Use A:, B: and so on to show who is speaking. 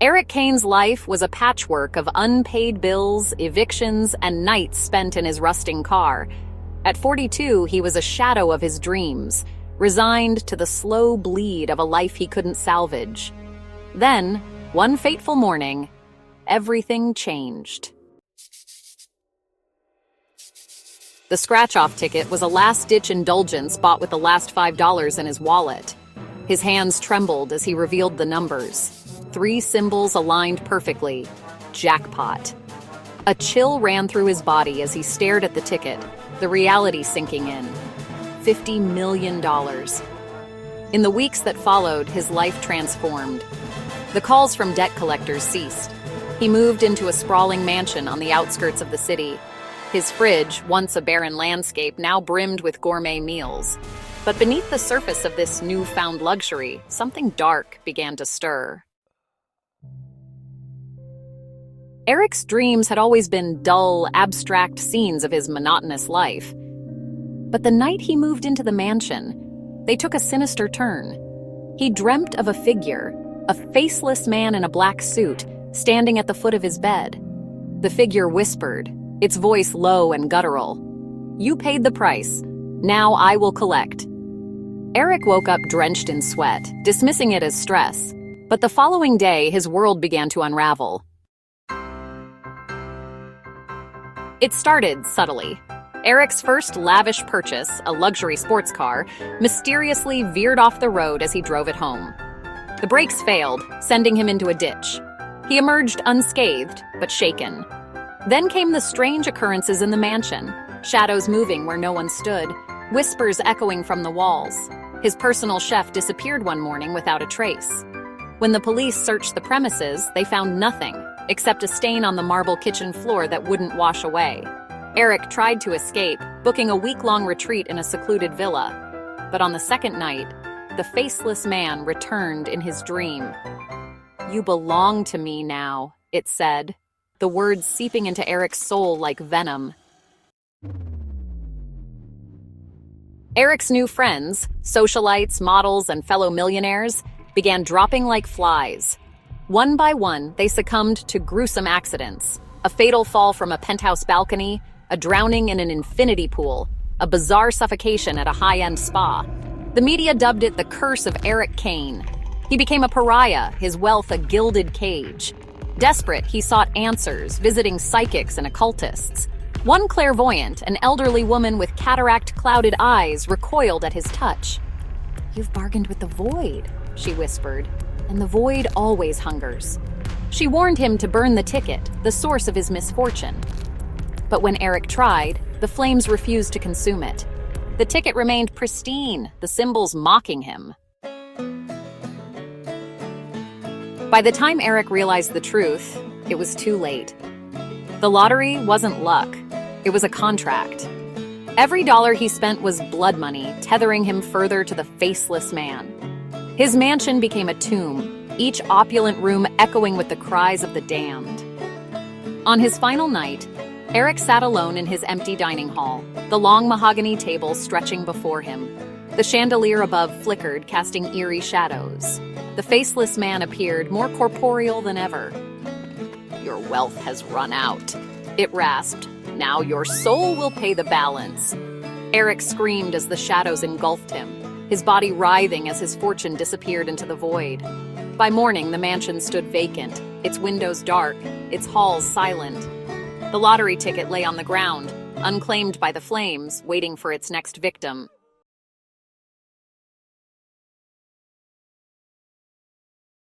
A: Eric Kane's life was a patchwork of unpaid bills, evictions, and nights spent in his rusting car. At 42, he was a shadow of his dreams, resigned to the slow bleed of a life he couldn't salvage. Then, one fateful morning, everything changed. The scratch-off ticket was a last-ditch indulgence bought with the last $5 in his wallet. His hands trembled as he revealed the numbers. 3 symbols aligned perfectly. Jackpot. A chill ran through his body as he stared at the ticket, the reality sinking in. $50 million. In the weeks that followed, his life transformed. The calls from debt collectors ceased. He moved into a sprawling mansion on the outskirts of the city. His fridge, once a barren landscape, now brimmed with gourmet meals. But beneath the surface of this newfound luxury, something dark began to stir. Eric's dreams had always been dull, abstract scenes of his monotonous life. But the night he moved into the mansion, they took a sinister turn. He dreamt of a figure, a faceless man in a black suit, standing at the foot of his bed. The figure whispered, its voice low and guttural. "You paid the price. Now I will collect." Eric woke up drenched in sweat, dismissing it as stress. But the following day, his world began to unravel. It started subtly. Eric's first lavish purchase, a luxury sports car, mysteriously veered off the road as he drove it home. The brakes failed, sending him into a ditch. He emerged unscathed, but shaken. Then came the strange occurrences in the mansion, shadows moving where no one stood, whispers echoing from the walls. His personal chef disappeared one morning without a trace. When the police searched the premises, they found nothing, except a stain on the marble kitchen floor that wouldn't wash away. Eric tried to escape, booking a week-long retreat in a secluded villa. But on the second night, the faceless man returned in his dream. "You belong to me now," it said, the words seeping into Eric's soul like venom. Eric's new friends, socialites, models, and fellow millionaires, began dropping like flies. One by one, they succumbed to gruesome accidents. A fatal fall from a penthouse balcony, a drowning in an infinity pool, a bizarre suffocation at a high-end spa. The media dubbed it the curse of Eric Kane. He became a pariah, his wealth a gilded cage. Desperate, he sought answers, visiting psychics and occultists. One clairvoyant, an elderly woman with cataract-clouded eyes, recoiled at his touch. "You've bargained with the void," she whispered, "and the void always hungers." She warned him to burn the ticket, the source of his misfortune. But when Eric tried, the flames refused to consume it. The ticket remained pristine, the symbols mocking him. By the time Eric realized the truth, it was too late. The lottery wasn't luck, it was a contract. Every dollar he spent was blood money, tethering him further to the faceless man. His mansion became a tomb, each opulent room echoing with the cries of the damned. On his final night, Eric sat alone in his empty dining hall, the long mahogany table stretching before him. The chandelier above flickered, casting eerie shadows. The faceless man appeared, more corporeal than ever. "Your wealth has run out," it rasped. "Now your soul will pay the balance." Eric screamed as the shadows engulfed him, his body writhing as his fortune disappeared into the void. By morning, the mansion stood vacant, its windows dark, its halls silent. The lottery ticket lay on the ground, unclaimed by the flames, waiting for its next victim.